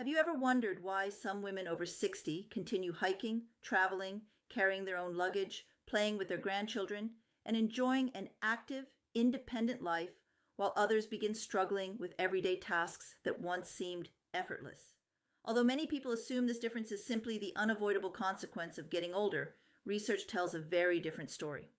Have you ever wondered why some women over 60 continue hiking, traveling, carrying their own luggage, playing with their grandchildren, and enjoying an active, independent life, while others begin struggling with everyday tasks that once seemed effortless? Although many people assume this difference is simply the unavoidable consequence of getting older, research tells a very different story.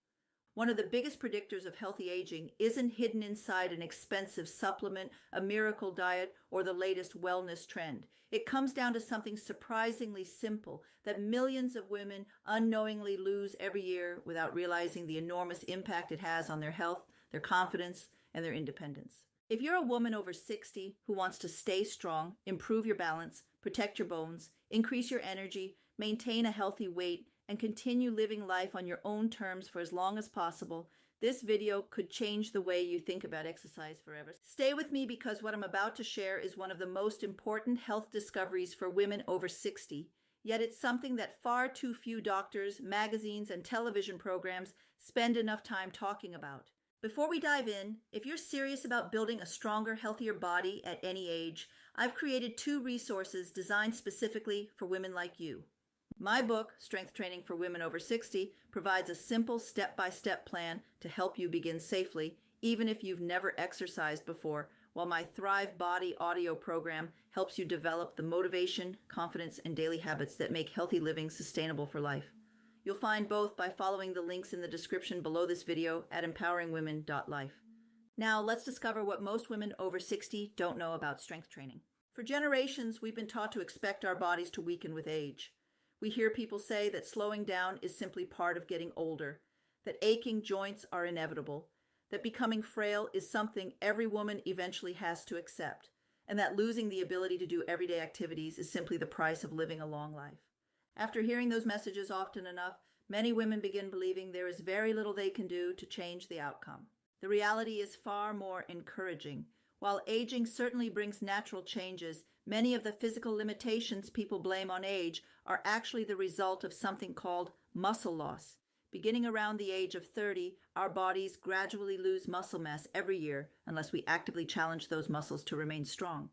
One of the biggest predictors of healthy aging isn't hidden inside an expensive supplement, a miracle diet, or the latest wellness trend. It comes down to something surprisingly simple that millions of women unknowingly lose every year without realizing the enormous impact it has on their health, their confidence, and their independence. If you're a woman over 60 who wants to stay strong, improve your balance, protect your bones, increase your energy, maintain a healthy weight, and continue living life on your own terms for as long as possible, this video could change the way you think about exercise forever. Stay with me because what I'm about to share is one of the most important health discoveries for women over 60, yet it's something that far too few doctors, magazines, and television programs spend enough time talking about. Before we dive in, if you're serious about building a stronger, healthier body at any age, I've created 2 resources designed specifically for women like you. My book, Strength Training for Women Over 60, provides a simple step-by-step plan to help you begin safely, even if you've never exercised before, while my Thrive Body audio program helps you develop the motivation, confidence, and daily habits that make healthy living sustainable for life. You'll find both by following the links in the description below this video at empoweringwomen.life. Now, let's discover what most women over 60 don't know about strength training. For generations, we've been taught to expect our bodies to weaken with age. We hear people say that slowing down is simply part of getting older, that aching joints are inevitable, that becoming frail is something every woman eventually has to accept, and that losing the ability to do everyday activities is simply the price of living a long life. After hearing those messages often enough, many women begin believing there is very little they can do to change the outcome. The reality is far more encouraging. While aging certainly brings natural changes, many of the physical limitations people blame on age are actually the result of something called muscle loss. Beginning around the age of 30, our bodies gradually lose muscle mass every year unless we actively challenge those muscles to remain strong.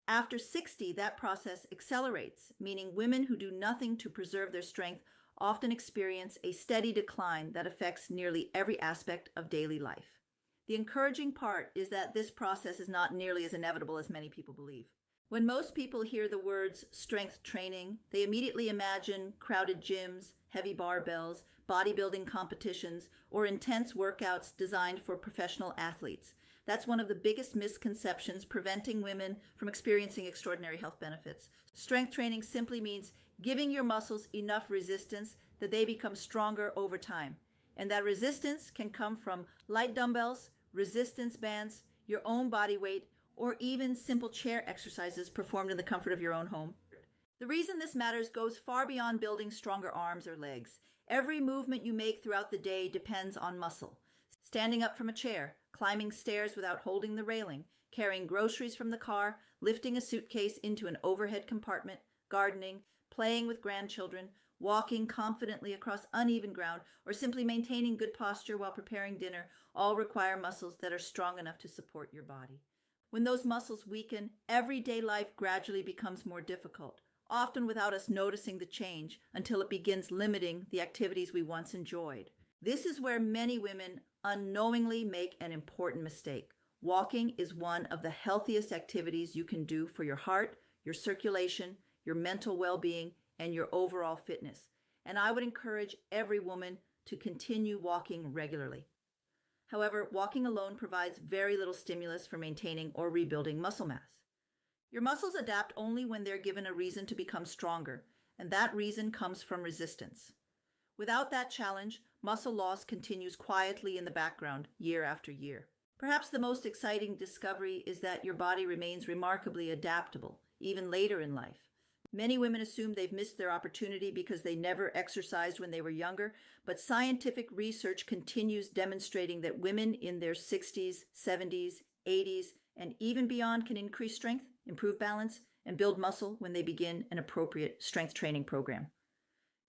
After 60, that process accelerates, meaning women who do nothing to preserve their strength often experience a steady decline that affects nearly every aspect of daily life. The encouraging part is that this process is not nearly as inevitable as many people believe. When most people hear the words strength training, they immediately imagine crowded gyms, heavy barbells, bodybuilding competitions, or intense workouts designed for professional athletes. That's one of the biggest misconceptions preventing women from experiencing extraordinary health benefits. Strength training simply means giving your muscles enough resistance that they become stronger over time. And that resistance can come from light dumbbells, resistance bands, your own body weight, or even simple chair exercises performed in the comfort of your own home. The reason this matters goes far beyond building stronger arms or legs. Every movement you make throughout the day depends on muscle. Standing up from a chair, climbing stairs without holding the railing, carrying groceries from the car, lifting a suitcase into an overhead compartment, gardening, playing with grandchildren, walking confidently across uneven ground, or simply maintaining good posture while preparing dinner all require muscles that are strong enough to support your body. When those muscles weaken, everyday life gradually becomes more difficult, often without us noticing the change until it begins limiting the activities we once enjoyed. This is where many women unknowingly make an important mistake. Walking is one of the healthiest activities you can do for your heart, your circulation, your mental well-being, and your overall fitness. And I would encourage every woman to continue walking regularly. However, walking alone provides very little stimulus for maintaining or rebuilding muscle mass. Your muscles adapt only when they're given a reason to become stronger, and that reason comes from resistance. Without that challenge, muscle loss continues quietly in the background year after year. Perhaps the most exciting discovery is that your body remains remarkably adaptable, even later in life. Many women assume they've missed their opportunity because they never exercised when they were younger, but scientific research continues demonstrating that women in their 60s, 70s, 80s, and even beyond can increase strength, improve balance, and build muscle when they begin an appropriate strength training program.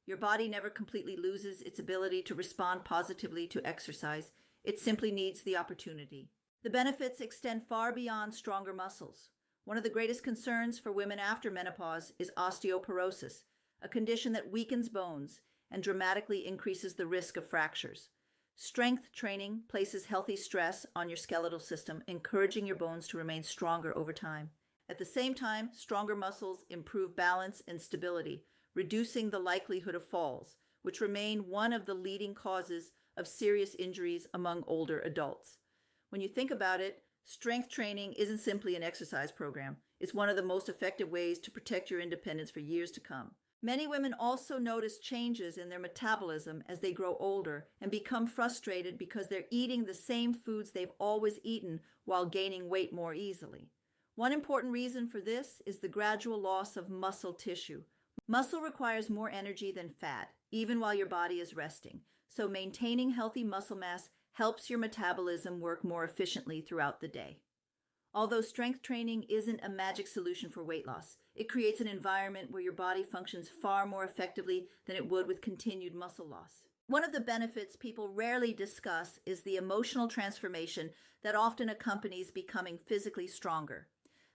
Your body never completely loses its ability to respond positively to exercise. It simply needs the opportunity. The benefits extend far beyond stronger muscles. One of the greatest concerns for women after menopause is osteoporosis, a condition that weakens bones and dramatically increases the risk of fractures. Strength training places healthy stress on your skeletal system, encouraging your bones to remain stronger over time. At the same time, stronger muscles improve balance and stability, reducing the likelihood of falls, which remain one of the leading causes of serious injuries among older adults. When you think about it, strength training isn't simply an exercise program. It's one of the most effective ways to protect your independence for years to come. Many women also notice changes in their metabolism as they grow older and become frustrated because they're eating the same foods they've always eaten while gaining weight more easily. One important reason for this is the gradual loss of muscle tissue. Muscle requires more energy than fat, even while your body is resting. So maintaining healthy muscle mass helps your metabolism work more efficiently throughout the day. Although strength training isn't a magic solution for weight loss, it creates an environment where your body functions far more effectively than it would with continued muscle loss. One of the benefits people rarely discuss is the emotional transformation that often accompanies becoming physically stronger.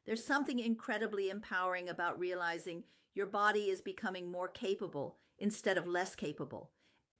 There's something incredibly empowering about realizing your body is becoming more capable instead of less capable.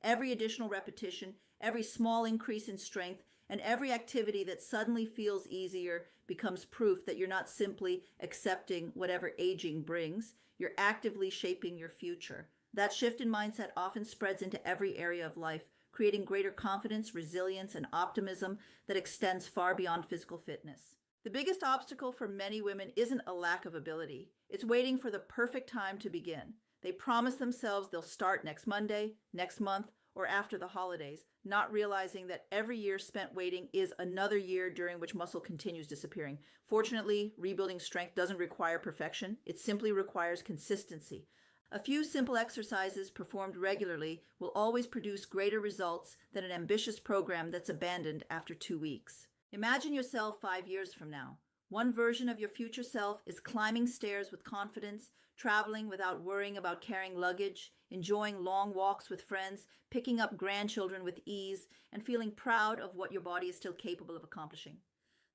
Every additional repetition, every small increase in strength, and every activity that suddenly feels easier becomes proof that you're not simply accepting whatever aging brings, you're actively shaping your future. That shift in mindset often spreads into every area of life, creating greater confidence, resilience, and optimism that extends far beyond physical fitness. The biggest obstacle for many women isn't a lack of ability. It's waiting for the perfect time to begin. They promise themselves they'll start next Monday, next month, or after the holidays, not realizing that every year spent waiting is another year during which muscle continues disappearing. Fortunately, rebuilding strength doesn't require perfection. It simply requires consistency. A few simple exercises performed regularly will always produce greater results than an ambitious program that's abandoned after 2 weeks. Imagine yourself 5 years from now. One version of your future self is climbing stairs with confidence, traveling without worrying about carrying luggage, enjoying long walks with friends, picking up grandchildren with ease, and feeling proud of what your body is still capable of accomplishing.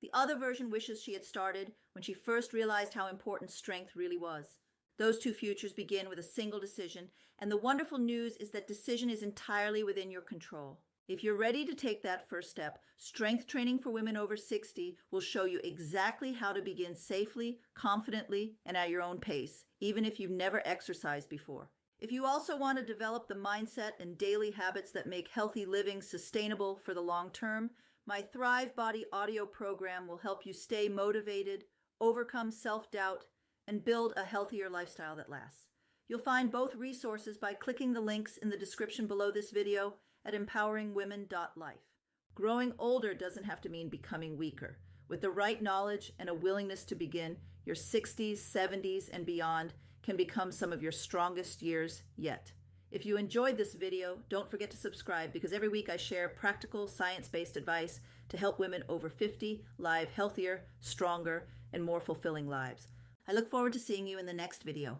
The other version wishes she had started when she first realized how important strength really was. Those two futures begin with a single decision, and the wonderful news is that decision is entirely within your control. If you're ready to take that first step, strength training for women over 60 will show you exactly how to begin safely, confidently, and at your own pace, even if you've never exercised before. If you also want to develop the mindset and daily habits that make healthy living sustainable for the long term, my Thrive Body audio program will help you stay motivated, overcome self-doubt, and build a healthier lifestyle that lasts. You'll find both resources by clicking the links in the description below this video at empoweringwomen.life. Growing older doesn't have to mean becoming weaker. With the right knowledge and a willingness to begin, your 60s, 70s, and beyond can become some of your strongest years yet. If you enjoyed this video, don't forget to subscribe because every week I share practical, science-based advice to help women over 50 live healthier, stronger, and more fulfilling lives. I look forward to seeing you in the next video.